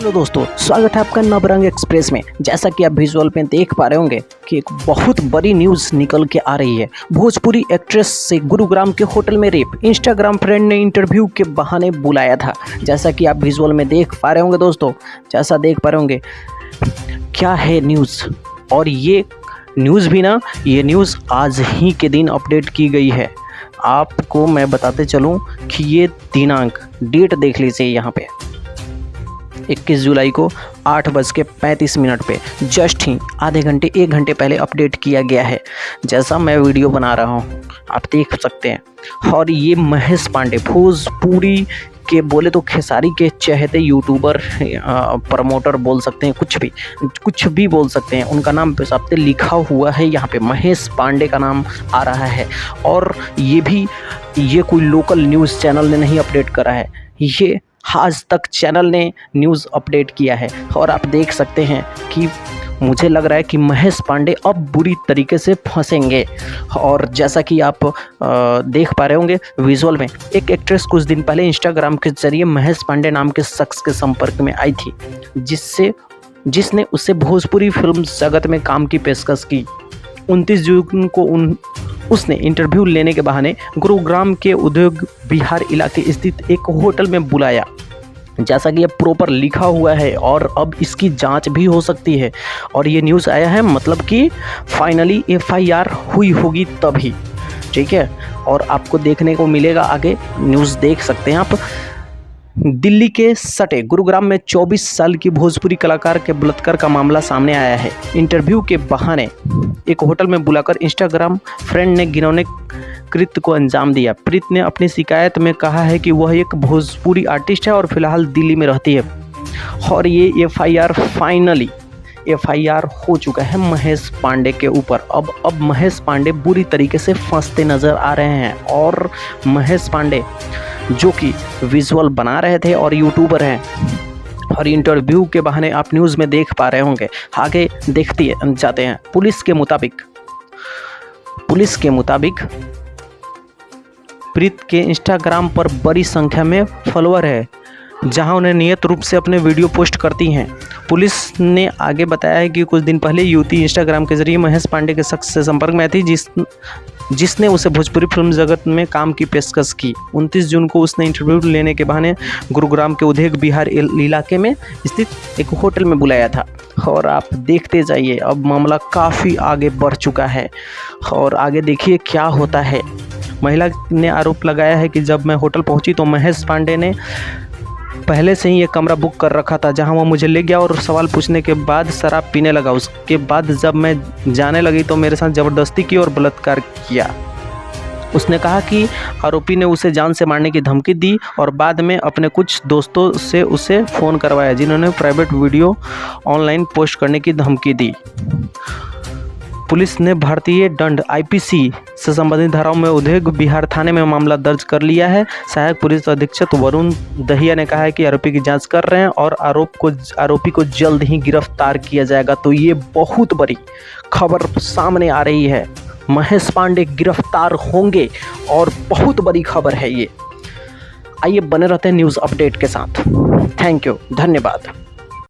Hello दोस्तों, स्वागत है आपका नवरंग एक्सप्रेस में। जैसा कि आप विजुअल में देख पा रहे होंगे कि एक बहुत बड़ी न्यूज़ निकल के आ रही है। भोजपुरी एक्ट्रेस से गुरुग्राम के होटल में रेप, इंस्टाग्राम फ्रेंड ने इंटरव्यू के बहाने बुलाया था। जैसा कि आप विजुअल में देख पा रहे होंगे दोस्तों, जैसा देख पा रहे होंगे क्या है न्यूज़। और ये न्यूज़ भी ना, ये न्यूज़ आज ही के दिन अपडेट की गई है। आपको मैं बताते चलूँ कि ये दिनांक, डेट देख लीजिए यहाँ पे, 21 जुलाई को 8:35 पे जस्ट ही आधे घंटे 1 घंटे पहले अपडेट किया गया है। जैसा मैं वीडियो बना रहा हूँ आप देख सकते हैं। और ये महेश पांडे, भोजपुरी के बोले तो खेसारी के चहेते यूट्यूबर, प्रमोटर बोल सकते हैं, कुछ भी बोल सकते हैं। उनका नाम पे साथ लिखा हुआ है यहाँ पे, महेश पांडे का नाम आ रहा है। और ये कोई लोकल न्यूज़ चैनल ने नहीं अपडेट करा है, ये आज तक चैनल ने न्यूज़ अपडेट किया है। और आप देख सकते हैं कि मुझे लग रहा है कि महेश पांडे अब बुरी तरीके से फंसेंगे। और जैसा कि आप देख पा रहे होंगे विजुअल में, एक एक्ट्रेस कुछ दिन पहले इंस्टाग्राम के जरिए महेश पांडे नाम के शख्स के संपर्क में आई थी, जिसने उससे भोजपुरी फिल्म जगत में काम की पेशकश की। 29 जून को उसने इंटरव्यू लेने के बहाने गुरुग्राम के उद्योग विहार इलाके स्थित एक होटल में बुलाया, जैसा कि ये प्रॉपर लिखा हुआ है। और अब इसकी जांच भी हो सकती है। और ये न्यूज़ आया है, मतलब कि फाइनली FIR हुई होगी तभी, ठीक है। और आपको देखने को मिलेगा, आगे न्यूज़ देख सकते हैं आप। दिल्ली के सटे गुरुग्राम में 24 साल की भोजपुरी कलाकार के बलात्कार का मामला सामने आया है। इंटरव्यू के बहाने एक होटल में बुलाकर इंस्टाग्राम फ्रेंड ने घिनौने कृत्य को अंजाम दिया। प्रीत ने अपनी शिकायत में कहा है कि वह एक भोजपुरी आर्टिस्ट है और फिलहाल दिल्ली में रहती है। और ये FIR फाइनली FIR हो चुका है महेश पांडे के ऊपर। अब महेश पांडे बुरी तरीके से फंसते नज़र आ रहे हैं। और महेश पांडे जो कि विजुअल बना रहे थे और यूट्यूबर हैं, और इंटरव्यू के बहाने आप न्यूज़ में देख पा रहे होंगे। आगे देखते जाते हैं। पुलिस के मुताबिक प्रीत के इंस्टाग्राम पर बड़ी संख्या में फॉलोअर है, जहां उन्हें नियत रूप से अपने वीडियो पोस्ट करती हैं। पुलिस ने आगे बताया है कि कुछ दिन पहले युवती इंस्टाग्राम के जरिए महेश पांडे के शख्स से संपर्क में आई थी, जिसने उसे भोजपुरी फिल्म जगत में काम की पेशकश की। 29 जून को उसने इंटरव्यू लेने के बहाने गुरुग्राम के उद्योग विहार इलाके में स्थित एक होटल में बुलाया था। और आप देखते जाइए, अब मामला काफ़ी आगे बढ़ चुका है। और आगे देखिए क्या होता है। महिला ने आरोप लगाया है कि जब मैं होटल पहुंची तो महेश पांडे ने पहले से ही एक कमरा बुक कर रखा था, जहां वो मुझे ले गया और सवाल पूछने के बाद शराब पीने लगा। उसके बाद जब मैं जाने लगी तो मेरे साथ ज़बरदस्ती की और बलात्कार किया। उसने कहा कि आरोपी ने उसे जान से मारने की धमकी दी और बाद में अपने कुछ दोस्तों से उसे फ़ोन करवाया, जिन्होंने प्राइवेट वीडियो ऑनलाइन पोस्ट करने की धमकी दी। पुलिस ने भारतीय दंड IPC से संबंधित धाराओं में उद्योग विहार थाने में मामला दर्ज कर लिया है। सहायक पुलिस अधीक्षक वरुण दहिया ने कहा है कि आरोपी की जांच कर रहे हैं और आरोपी को जल्द ही गिरफ्तार किया जाएगा। तो ये बहुत बड़ी खबर सामने आ रही है, महेश पांडे गिरफ्तार होंगे और बहुत बड़ी खबर है ये। आइए बने रहते हैं न्यूज़ अपडेट के साथ। थैंक यू, धन्यवाद।